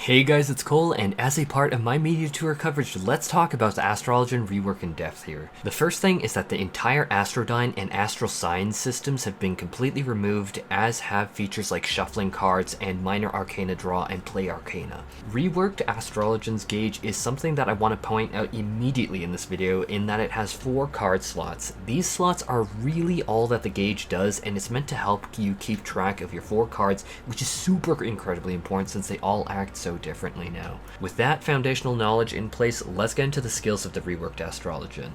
Hey guys, it's Cole, and as a part of my media tour coverage, let's talk about the Astrologian Rework in depth here. The first thing is that the entire Astrodyne and Astral Signs systems have been completely removed, as have features like shuffling cards and minor arcana draw and play arcana. Reworked Astrologian's gauge is something that I want to point out immediately in this video, in that it has 4 card slots. These slots are really all that the gauge does, and it's meant to help you keep track of your 4 cards, which is super incredibly important since they all act so differently now. With that foundational knowledge in place, let's get into the skills of the Reworked Astrologian.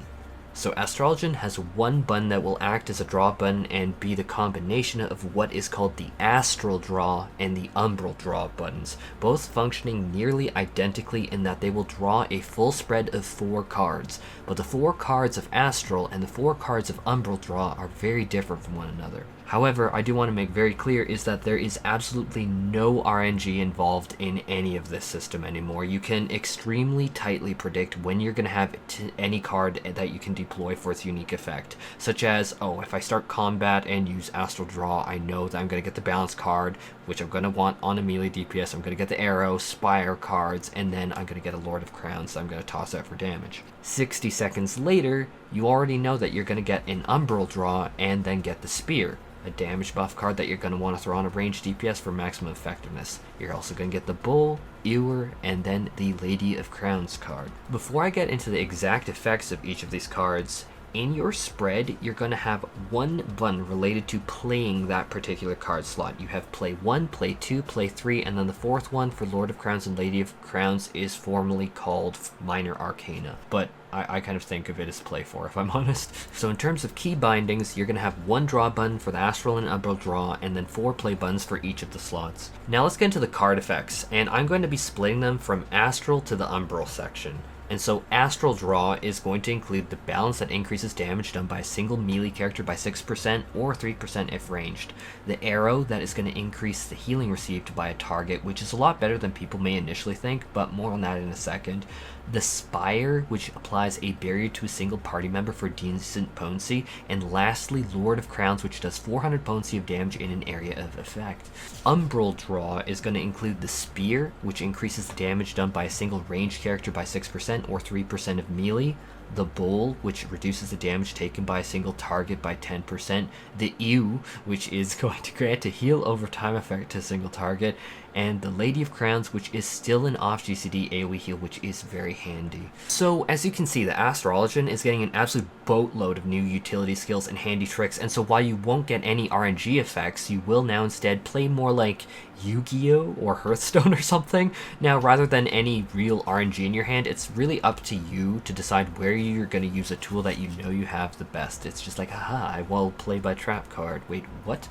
So Astrologian has one button that will act as a draw button and be the combination of what is called the Astral draw and the Umbral draw buttons, both functioning nearly identically in that they will draw a full spread of 4 cards, but the 4 cards of Astral and the 4 cards of Umbral draw are very different from one another. However, I do want to make very clear is that there is absolutely no RNG involved in any of this system anymore. You can extremely tightly predict when you're going to have any card that you can deploy for its unique effect, such as, oh, if I start combat and use Astral Draw, I know that I'm going to get the balance card, which I'm going to want on a melee DPS. I'm going to get the arrow, spire cards, and then I'm going to get a Lord of Crowns that I'm going to toss out for damage. 60 seconds later, you already know that you're going to get an Umbral Draw and then get the Spear, a damage buff card that you're going to want to throw on a ranged DPS for maximum effectiveness. You're also going to get the Bull, Ewer, and then the Lady of Crowns card. Before I get into the exact effects of each of these cards, in your spread, you're going to have one button related to playing that particular card slot. You have play 1, play 2, play 3, and then the 4th one for Lord of Crowns and Lady of Crowns is formally called Minor Arcana, but I kind of think of it as play 4 if I'm honest. So in terms of key bindings, you're going to have one draw button for the Astral and Umbral draw, and then 4 play buttons for each of the slots. Now let's get into the card effects, and I'm going to be splitting them from Astral to the Umbral section. And so Astral Draw is going to include the balance that increases damage done by a single melee character by 6% or 3% if ranged. The Arrow that is going to increase the healing received by a target, which is a lot better than people may initially think, but more on that in a second. The Spire, which applies a barrier to a single party member for decent potency. And lastly, Lord of Crowns, which does 400 potency of damage in an area of effect. Umbral Draw is going to include the Spear, which increases the damage done by a single ranged character by 6% or 3% of melee. The Bull, which reduces the damage taken by a single target by 10%. The Ewe, which is going to grant a heal over time effect to a single target. And the Lady of Crowns, which is still an off GCD AoE heal, which is very handy. So as you can see, the Astrologian is getting an absolute boatload of new utility skills and handy tricks, and so while you won't get any RNG effects, you will now instead play more like Yu-Gi-Oh! Or Hearthstone or something. Now, rather than any real RNG in your hand, it's really up to you to decide where you're going to use a tool that you know you have the best. It's just like, haha, I will play by trap card. Wait, what?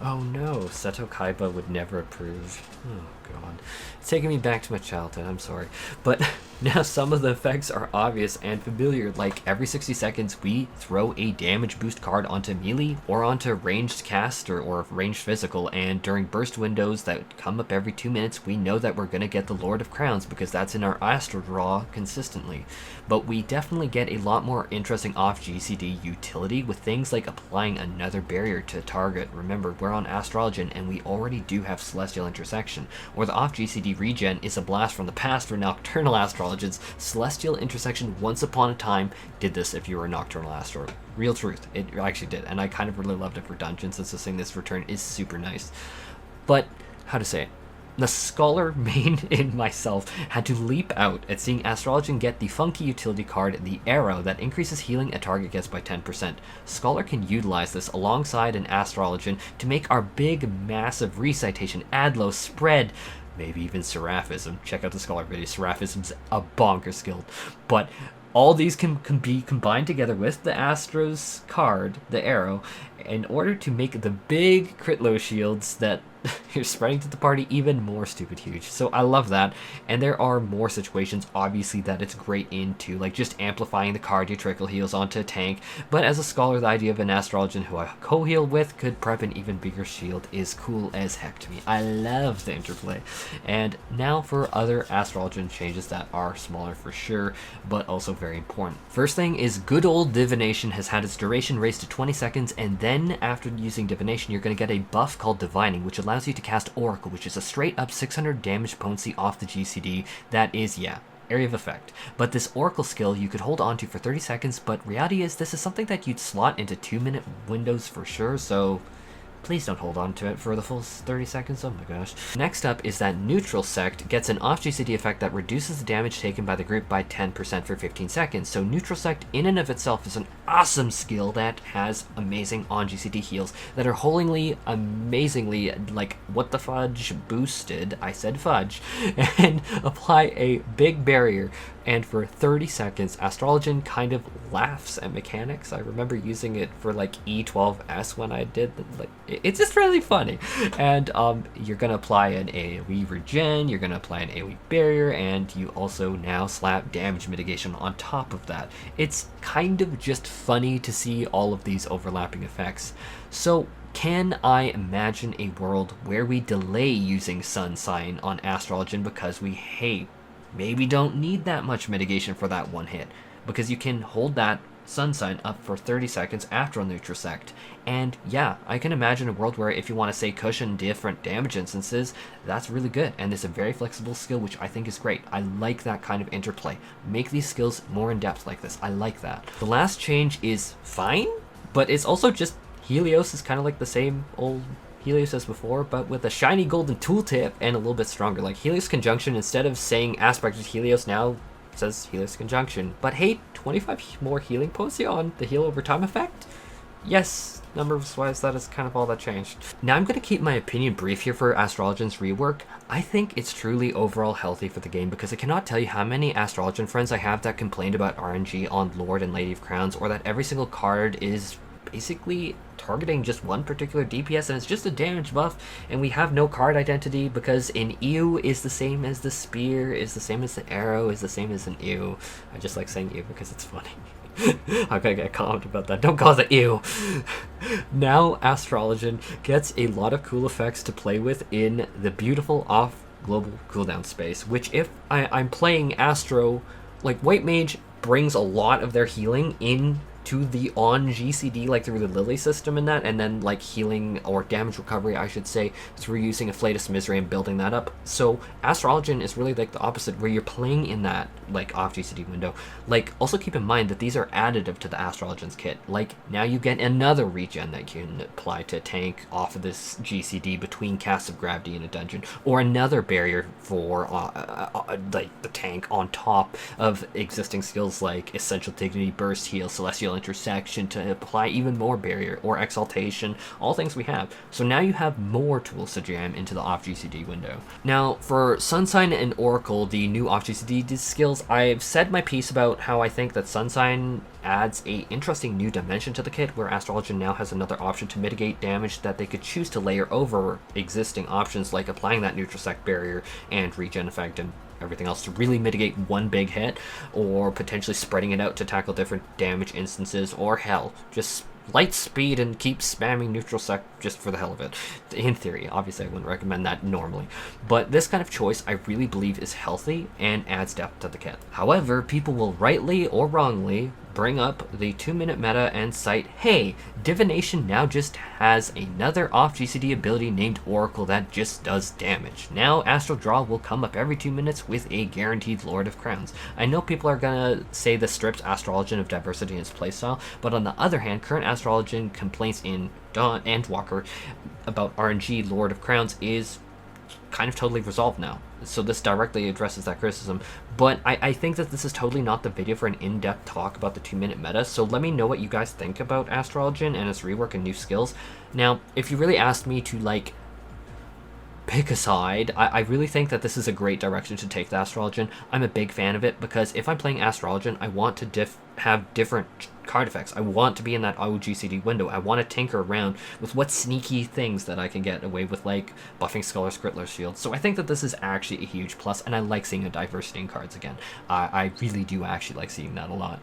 Oh no, Seto Kaiba would never approve. Oh god. It's taking me back to my childhood, I'm sorry. But now some of the effects are obvious and familiar, like every 60 seconds we throw a damage boost card onto melee or onto ranged caster or ranged physical, and during burst windows that come up every 2 minutes, we know that we're going to get the Lord of Crowns because that's in our Astro draw consistently. But we definitely get a lot more interesting off GCD utility with things like applying another barrier to a target. Remember, we're on Astrologian and we already do have Celestial Intersection, or the off GCD regen is a blast from the past for Nocturnal Astrologians. Celestial Intersection once upon a time did this if you were a Nocturnal Astro. Real truth, it actually did, and I kind of really loved it for dungeons, since this thing, this return is super nice. But, how to say it? The scholar main in myself had to leap out at seeing Astrologian get the funky utility card, the Arrow, that increases healing a target gets by 10%. Scholar can utilize this alongside an Astrologian to make our big, massive recitation, Adlo, spread, maybe even Seraphism. Check out the Scholar video, Seraphism's a bonker skill. But all these can be combined together with the Astro's card, the Arrow, in order to make the big crit low shields that you're spreading to the party even more stupid huge. So I love that, and there are more situations obviously that it's great into, like just amplifying the cardio trickle heals onto a tank. But as a scholar, the idea of an Astrologian who I co-heal with could prep an even bigger shield is cool as heck to me. I love the interplay. And now for other Astrologian changes that are smaller for sure, but also very important. First thing is good old Divination has had its duration raised to 20 seconds, and then after using Divination, you're going to get a buff called Divining, which allows allows you to cast Oracle, which is a straight up 600 damage potency off the GCD that is, yeah, area of effect. But this Oracle skill you could hold on to for 30 seconds, but reality is this is something that you'd slot into 2-minute windows for sure, so please don't hold on to it for the full 30 seconds, oh my gosh. Next up is that Neutral Sect gets an off GCD effect that reduces the damage taken by the group by 10% for 15 seconds. So Neutral Sect in and of itself is an awesome skill that has amazing on GCD heals that are wholly amazingly, like, what the fudge boosted, I said fudge, and apply a big barrier. And for 30 seconds, Astrologian kind of laughs at mechanics. I remember using it for like E12S when I did, like, it's just really funny. And you're gonna apply an AoE regen, you're gonna apply an AoE barrier, and you also now slap damage mitigation on top of that. It's kind of just funny to see all of these overlapping effects. So can I imagine a world where we delay using Sun Sign on Astrologian because we maybe don't need that much mitigation for that one hit, because you can hold that Sun Sign up for 30 seconds after a Neutral Sect. And yeah, I can imagine a world where if you want to say cushion different damage instances, that's really good, and it's a very flexible skill, which I think is great. I like that kind of interplay. Make these skills more in depth like this. I like that. The last change is fine, but it's also just Helios is kind of like the same old Helios as before, but with a shiny golden tooltip and a little bit stronger. Like Helios Conjunction, instead of saying aspected Helios, now says Helios Conjunction. But hey, 25 more healing potency on the heal over time effect? Yes, numbers wise, that is kind of all that changed. Now I'm going to keep my opinion brief here for Astrologian's Rework. I think it's truly overall healthy for the game, because I cannot tell you how many Astrologian friends I have that complained about RNG on Lord and Lady of Crowns, or that every single card is basically targeting just one particular DPS and it's just a damage buff, and we have no card identity because an ew is the same as the spear, is the same as the arrow, is the same as an ew. I just like saying ew because it's funny. I'm gonna get a comment about that. Don't call it ew. Now Astrologian gets a lot of cool effects to play with in the beautiful off global cooldown space, which if I'm playing Astro, like White Mage brings a lot of their healing in to the on GCD, like through the Lily system and that, and then like healing or damage recovery, I should say, through using Afflatus Misery and building that up. So Astrologian is really like the opposite, where you're playing in that like off GCD window. Like, also keep in mind that these are additive to the Astrologian's kit. Like, now you get another regen that you can apply to tank off of this GCD between casts of gravity in a dungeon, or another barrier for like the tank on top of existing skills like Essential Dignity, Burst Heal, Celestial Intersection to apply even more barrier, or Exaltation, all things we have. So now you have more tools to jam into the off GCD window. Now for Sun Sign and Oracle, the new off GCD skills, I've said my piece about how I think that Sun Sign adds a interesting new dimension to the kit, where Astrologian now has another option to mitigate damage that they could choose to layer over existing options, like applying that Neutral Sect barrier and regen effect and everything else to really mitigate one big hit, or potentially spreading it out to tackle different damage instances, or hell, just light speed and keep spamming Neutral Sect just for the hell of it. In theory, obviously I wouldn't recommend that normally, but this kind of choice I really believe is healthy and adds depth to the kit. However, people will rightly or wrongly bring up the 2-minute meta and cite, hey, Divination now just has another off GCD ability named Oracle that just does damage. Now Astral Draw will come up every 2 minutes with a guaranteed Lord of Crowns. I know people are gonna say this strips Astrologian of diversity in its playstyle, but on the other hand, current Astrologian complaints in Endwalker about RNG Lord of Crowns is kind of totally resolved now. So this directly addresses that criticism, but I think that this is totally not the video for an in-depth talk about the 2-minute meta, so let me know what you guys think about Astrologian and its rework and new skills. Now, if you really asked me to, like, pick a side, I really think that this is a great direction to take the Astrologian. I'm a big fan of it, because if I'm playing Astrologian, I want to have different card effects. I want to be in that OGCD window. I want to tinker around with what sneaky things that I can get away with, like buffing Scholar Skrittler's Shield. So I think that this is actually a huge plus, and I like seeing a diversity in cards again. I really do actually like seeing that a lot.